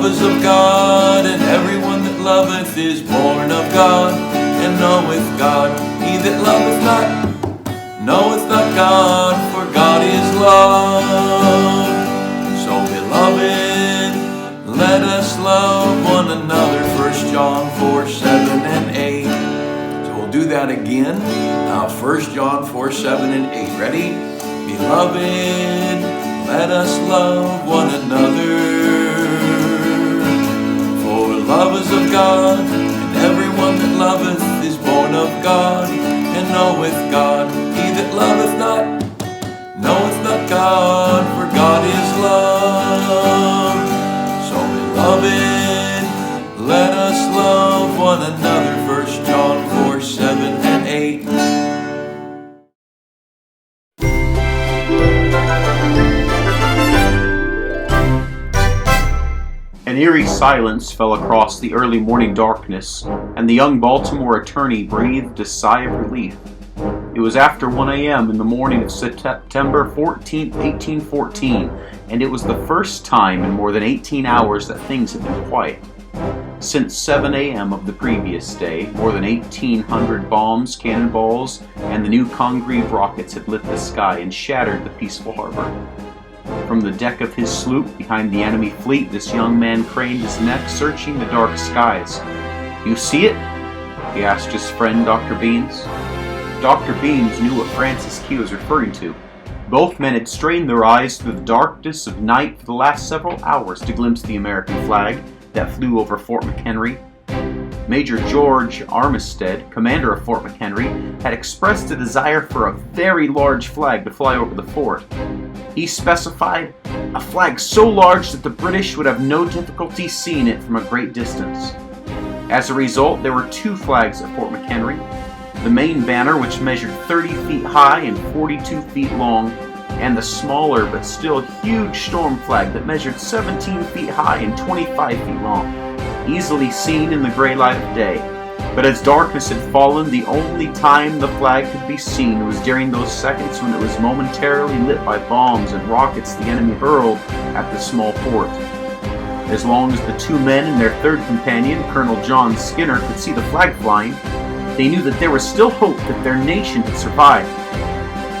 is of God, and everyone that loveth is born of God, and knoweth God. He that loveth not knoweth not God, for God is love. So beloved, let us love one another. 1 John 4:7-8. So we'll do that again. 1 John 4:7-8. Ready? Beloved, let us love one another. For love is of God, and everyone that loveth is born of God, and knoweth God. He that loveth not knoweth not God, for God is love. So beloved, let us love one another. 1 John 4:7-8. An eerie silence fell across the early morning darkness, and the young Baltimore attorney breathed a sigh of relief. It was after 1 a.m. in the morning of September 14, 1814, and it was the first time in more than 18 hours that things had been quiet. Since 7 a.m. of the previous day, more than 1,800 bombs, cannonballs, and the new Congreve rockets had lit the sky and shattered the peaceful harbor. From the deck of his sloop behind the enemy fleet, this young man craned his neck, searching the dark skies. "You see it?" he asked his friend, Dr. Beans. Dr. Beans knew what Francis Key was referring to. Both men had strained their eyes through the darkness of night for the last several hours to glimpse the American flag that flew over Fort McHenry. Major George Armistead, commander of Fort McHenry, had expressed a desire for a very large flag to fly over the fort. He specified a flag so large that the British would have no difficulty seeing it from a great distance. As a result, there were two flags at Fort McHenry: the main banner, which measured 30 feet high and 42 feet long, and the smaller but still huge storm flag that measured 17 feet high and 25 feet long, easily seen in the gray light of day. But as darkness had fallen, the only time the flag could be seen was during those seconds when it was momentarily lit by bombs and rockets the enemy hurled at the small fort. As long as the two men and their third companion, Colonel John Skinner, could see the flag flying, they knew that there was still hope that their nation had survived.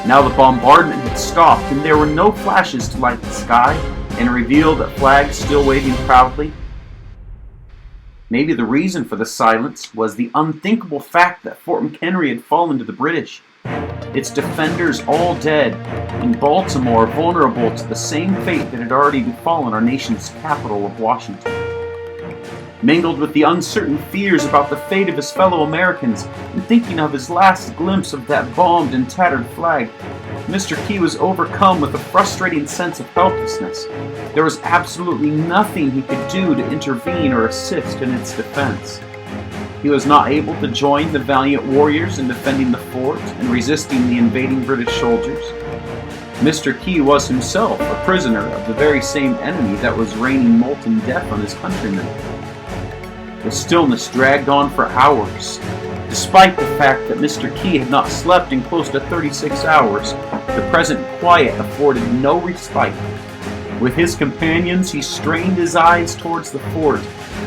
Now the bombardment had stopped, and there were no flashes to light the sky and reveal that flag still waving proudly. Maybe the reason for the silence was the unthinkable fact that Fort McHenry had fallen to the British, its defenders all dead, and Baltimore vulnerable to the same fate that had already befallen our nation's capital of Washington. Mingled with the uncertain fears about the fate of his fellow Americans, and thinking of his last glimpse of that bombed and tattered flag, Mr. Key was overcome with a frustrating sense of helplessness. There was absolutely nothing he could do to intervene or assist in its defense. He was not able to join the valiant warriors in defending the fort and resisting the invading British soldiers. Mr. Key was himself a prisoner of the very same enemy that was raining molten death on his countrymen. The stillness dragged on for hours. Despite the fact that Mr. Key had not slept in close to 36 hours, the present quiet afforded no respite. With his companions, he strained his eyes towards the fort,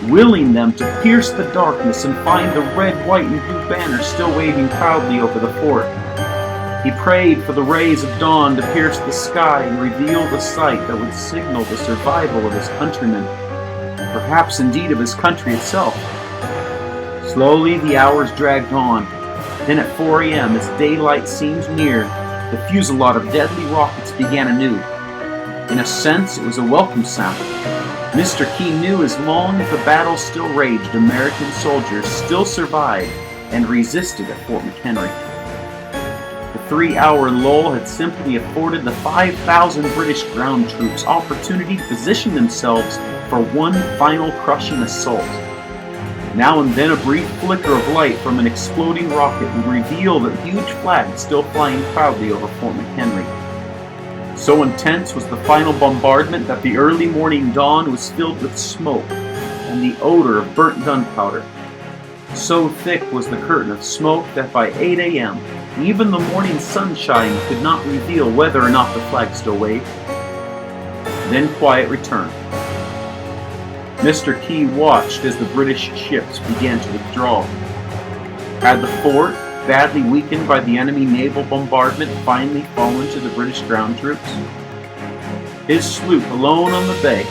willing them to pierce the darkness and find the red, white, and blue banner still waving proudly over the fort. He prayed for the rays of dawn to pierce the sky and reveal the sight that would signal the survival of his countrymen, perhaps indeed of his country itself. Slowly the hours dragged on. Then at 4 a.m., as daylight seemed near, the fusillade of deadly rockets began anew. In a sense, it was a welcome sound. Mr. Key knew as long as the battle still raged, American soldiers still survived and resisted at Fort McHenry. The 3-hour lull had simply afforded the 5,000 British ground troops opportunity to position themselves for one final crushing assault. Now and then a brief flicker of light from an exploding rocket would reveal the huge flag still flying proudly over Fort McHenry. So intense was the final bombardment that the early morning dawn was filled with smoke and the odor of burnt gunpowder. So thick was the curtain of smoke that by 8 a.m., even the morning sunshine could not reveal whether or not the flag still waved. Then quiet returned. Mr. Key watched as the British ships began to withdraw. Had the fort, badly weakened by the enemy naval bombardment, finally fallen to the British ground troops? His sloop alone on the bay,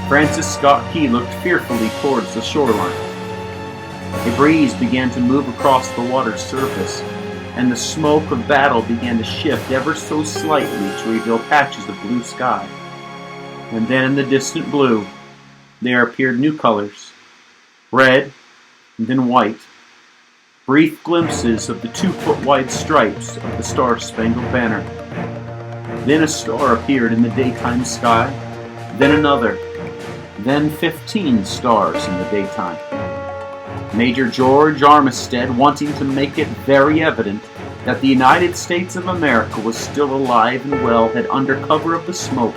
Francis Scott Key looked fearfully towards the shoreline. A breeze began to move across the water's surface, and the smoke of battle began to shift ever so slightly to reveal patches of blue sky. And then in the distant blue, there appeared new colors, red and then white, brief glimpses of the 2-foot-wide stripes of the Star-Spangled Banner. Then a star appeared in the daytime sky, then another, then 15 stars in the daytime. Major George Armistead, wanting to make it very evident that the United States of America was still alive and well, had under cover of the smoke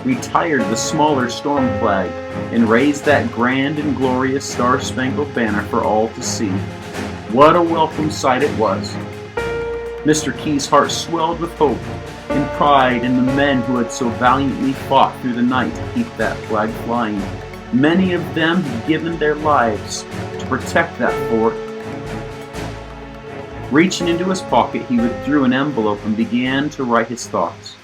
retired the smaller storm flag and raised that grand and glorious Star-Spangled Banner for all to see. What a welcome sight it was! Mr. Key's heart swelled with hope and pride in the men who had so valiantly fought through the night to keep that flag flying. Many of them had given their lives to protect that fort. Reaching into his pocket, he withdrew an envelope and began to write his thoughts.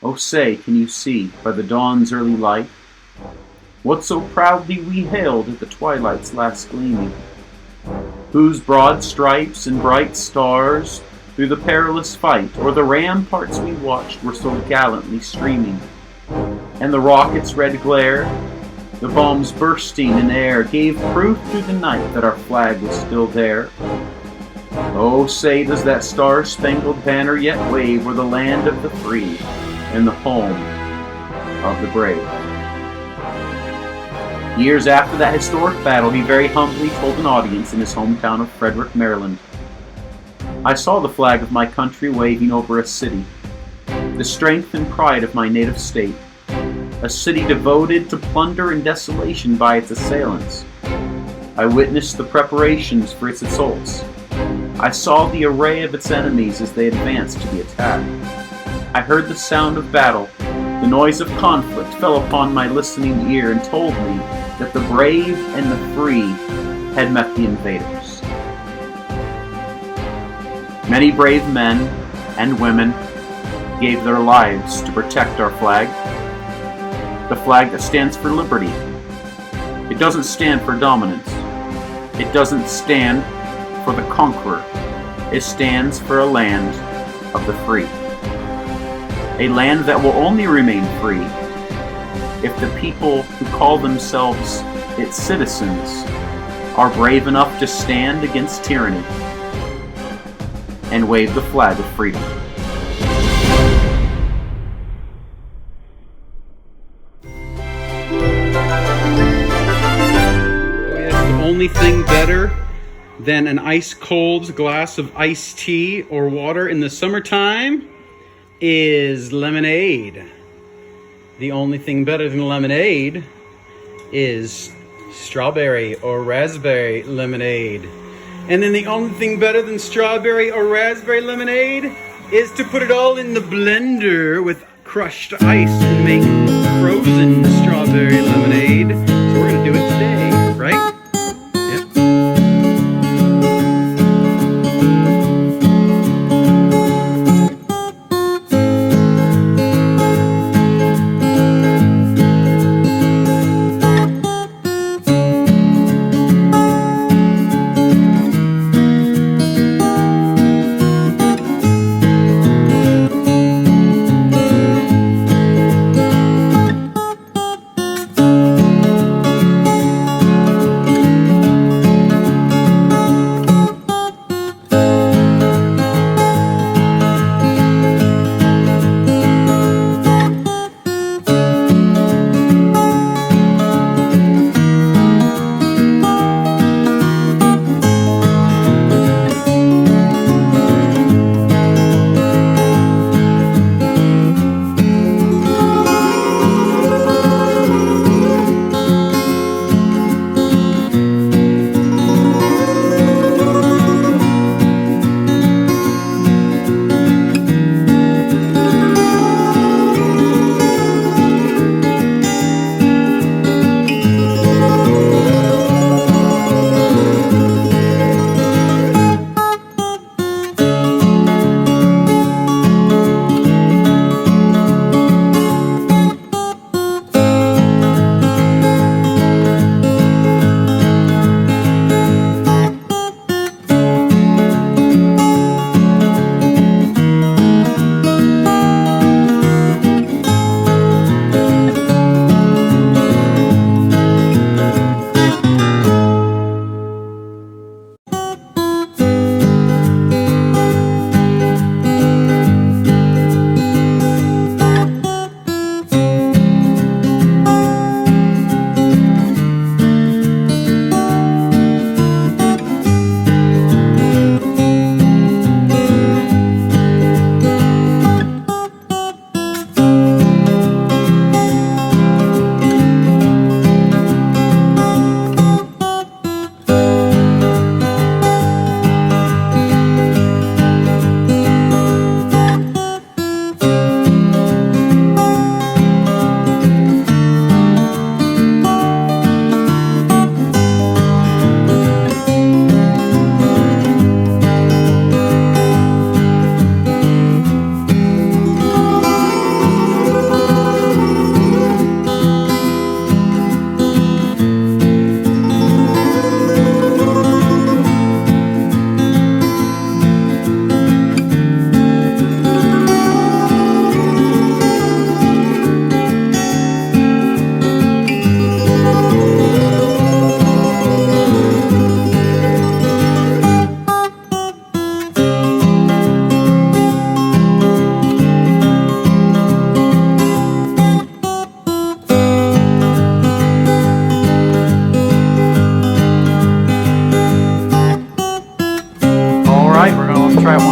Oh, say, can you see, by the dawn's early light, what so proudly we hailed at the twilight's last gleaming? Whose broad stripes and bright stars through the perilous fight o'er the ramparts we watched were so gallantly streaming? And the rocket's red glare, the bombs bursting in air, gave proof through the night that our flag was still there. Oh, say, does that Star-Spangled Banner yet wave o'er the land of the free and the home of the brave? Years after that historic battle, he very humbly told an audience in his hometown of Frederick, Maryland, I saw the flag of my country waving over a city, the strength and pride of my native state, a city devoted to plunder and desolation by its assailants. I witnessed the preparations for its assaults. I saw the array of its enemies as they advanced to the attack. I heard the sound of battle. The noise of conflict fell upon my listening ear and told me that the brave and the free had met the invaders. Many brave men and women gave their lives to protect our flag, the flag that stands for liberty. It doesn't stand for dominance. It doesn't stand for the conqueror. It stands for a land of the free. A land that will only remain free if the people who call themselves its citizens are brave enough to stand against tyranny and wave the flag of freedom. The only thing better than an ice-cold glass of iced tea or water in the summertime is lemonade. The only thing better than lemonade is strawberry or raspberry lemonade. And then the only thing better than strawberry or raspberry lemonade is to put it all in the blender with crushed ice and make frozen strawberry lemonade. So we're going to do it today, right?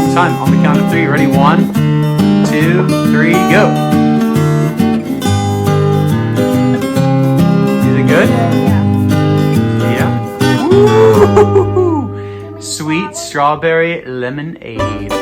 long time. On the count of 3. Ready? 1, 2, 3, go. Is it good? Yeah. Woo! Sweet strawberry lemonade.